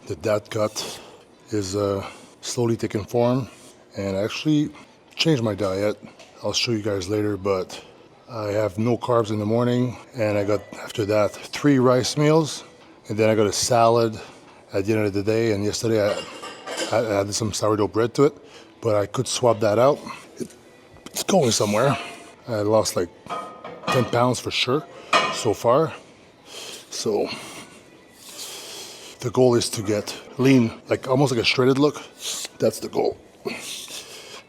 The dad cut is slowly taking form, and I actually changed my diet. I'll show you guys later, but I have no carbs in the morning, and I got, after that, 3 rice meals, and then I got a salad at the end of the day, and yesterday I added some sourdough bread to it, but I could swap that out. It's going somewhere. I lost like 10 pounds for sure so far. So the goal is to get lean, like almost like a shredded look. That's the goal.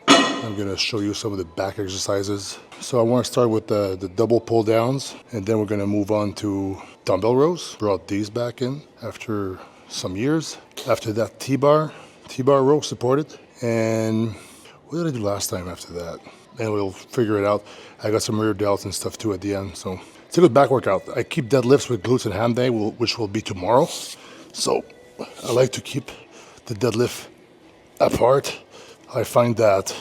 I'm gonna show you some of the back exercises. So I want to start with the double pull downs, and then we're gonna move on to dumbbell rows. Brought these back in after some years. After that, T-bar row supported. And what did I do last time after that? And we'll figure it out. I got some rear delts and stuff too at the end. So it's a good back workout. I keep deadlifts with glutes and ham day, which will be tomorrow. So I like to keep the deadlift apart. I find that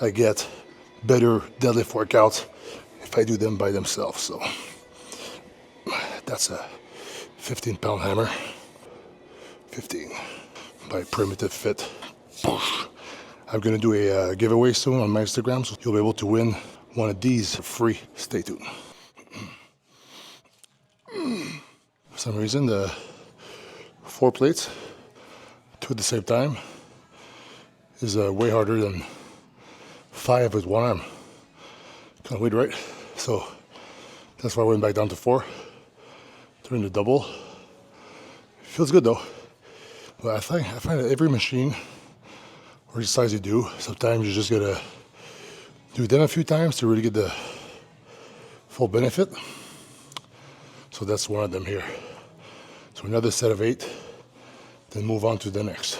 I get better deadlift workouts if I do them by themselves. So that's a 15-pound hammer. 15 by Primitive Fit. I'm gonna do a giveaway soon on my Instagram, so you'll be able to win one of these for free. Stay tuned. For some reason, the 4 plates, 2 at the same time, is way harder than 5 with one arm. Kind of weird, right? So that's why I went back down to 4. Doing the double. Feels good though. But I find that every machine or exercise you do, sometimes you just gotta do them a few times to really get the full benefit. So that's one of them here. So another set of 8, then move on to the next.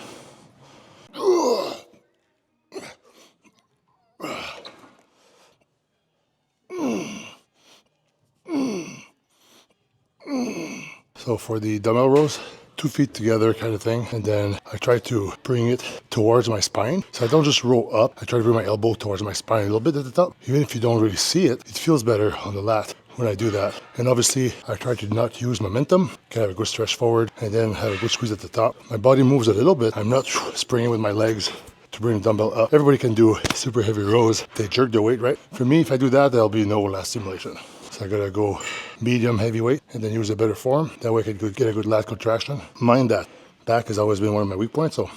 So for the dumbbell rows, 2 feet together kind of thing, and then I try to bring it towards my spine. So I don't just roll up, I try to bring my elbow towards my spine a little bit at the top. Even if you don't really see it, it feels better on the lat when I do that. And obviously I try to not use momentum, can have a good stretch forward, and then have a good squeeze at the top. My body moves a little bit, I'm not springing with my legs to bring the dumbbell up. Everybody can do super heavy rows, they jerk the weight, right? For me, if I do that, there'll be no lat stimulation. So I gotta go medium heavyweight and then use a better form. That way I can get a good lat contraction. Mind that back has always been one of my weak points. So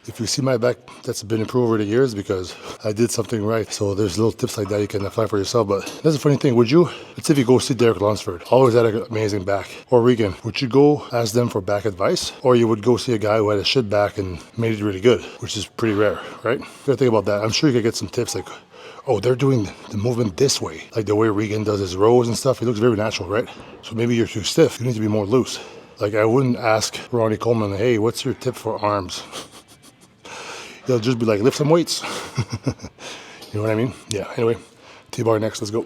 if you see my back, that's been improved over the years because I did something right. So there's little tips like that you can apply for yourself. But that's a funny thing. Would you, let's say if you go see Derek Lunsford, always had an amazing back, or Regan, would you go ask them for back advice? Or you would go see a guy who had a shit back and made it really good, which is pretty rare, right? You gotta think about that. I'm sure you could get some tips like, oh, they're doing the movement this way. Like the way Regan does his rows and stuff, it looks very natural, right? So maybe you're too stiff, you need to be more loose. Like I wouldn't ask Ronnie Coleman, hey, what's your tip for arms? He'll just be like, lift some weights. You know what I mean? Yeah, anyway, T-bar next, let's go.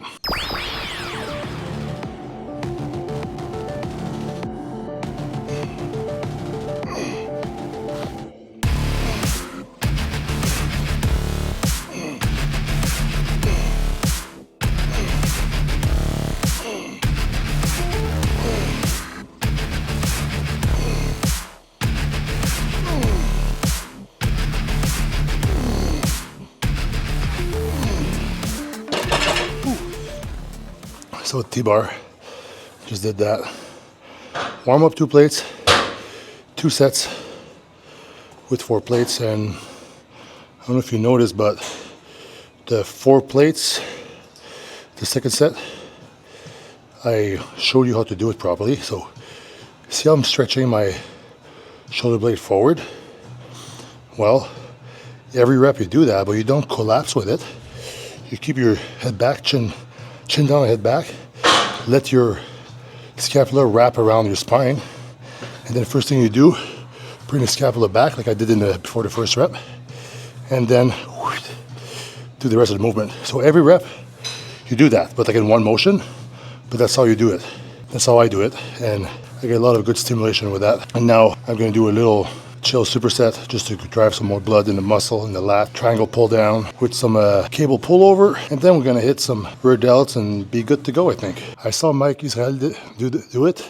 So T-bar, just did that. Warm up 2 plates, 2 sets with 4 plates. And I don't know if you noticed, but the 4 plates, the second set, I showed you how to do it properly. So see how I'm stretching my shoulder blade forward? Well, every rep you do that, but you don't collapse with it. You keep your head back, chin down, head back. Let your scapula wrap around your spine. And then first thing you do, bring the scapula back like I did before the first rep. And then do the rest of the movement. So every rep, you do that, but like in one motion. But that's how you do it. That's how I do it. And I get a lot of good stimulation with that. And now I'm going to do a little chill superset just to drive some more blood in the muscle in the lat. Triangle pull down with some cable pullover, and then we're gonna hit some rear delts and be good to go. I think I saw Mike Israel do it,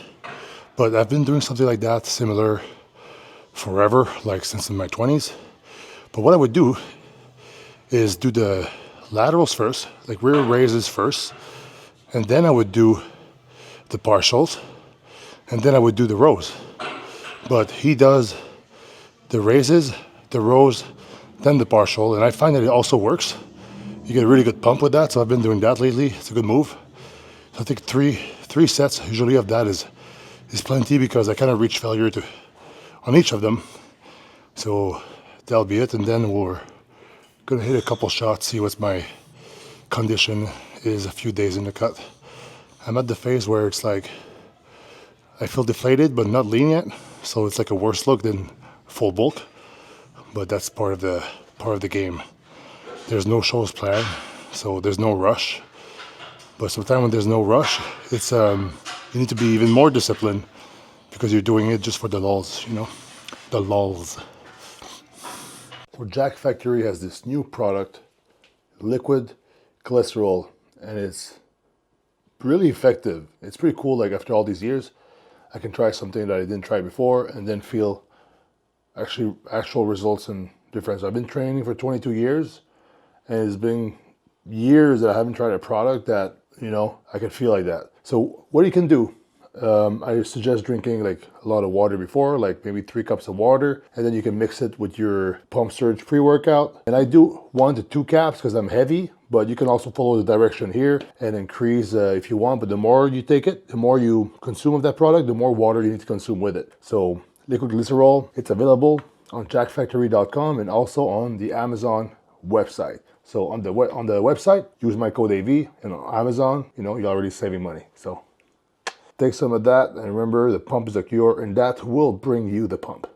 but I've been doing something like that similar forever, like since in my 20s. But what I would do is do the laterals first, like rear raises first, and then I would do the partials, and then I would do the rows. But he does the raises, the rows, then the partial, and I find that it also works. You get a really good pump with that, so I've been doing that lately. It's a good move. So I think three sets usually of that is plenty, because I kind of reach failure on each of them. So that'll be it, and then we're gonna hit a couple shots, see what my condition is a few days in the cut. I'm at the phase where it's like I feel deflated but not lean yet, so it's like a worse look than full bulk. But that's part of the game. There's no shows planned, so there's no rush. But sometimes when there's no rush, it's you need to be even more disciplined, because you're doing it just for the lulls, you know, the lulls. So Jack Factory has this new product, liquid glycerol, and it's really effective. It's pretty cool. Like after all these years, I can try something that I didn't try before and then feel actual results and difference. I've been training for 22 years, and it's been years that I haven't tried a product that, you know, I can feel like that. So what you can do, I suggest drinking like a lot of water before, like maybe 3 cups of water, and then you can mix it with your Pump Surge pre-workout. And I do 1 to 2 caps because I'm heavy, but you can also follow the direction here and increase if you want. But the more you take it, the more you consume of that product, the more water you need to consume with it. So liquid glycerol, it's available on jackfactory.com and also on the Amazon website. So on the website, use my code AV, and on Amazon, you know, you're already saving money. So take some of that, and remember, the pump is a cure, and that will bring you the pump.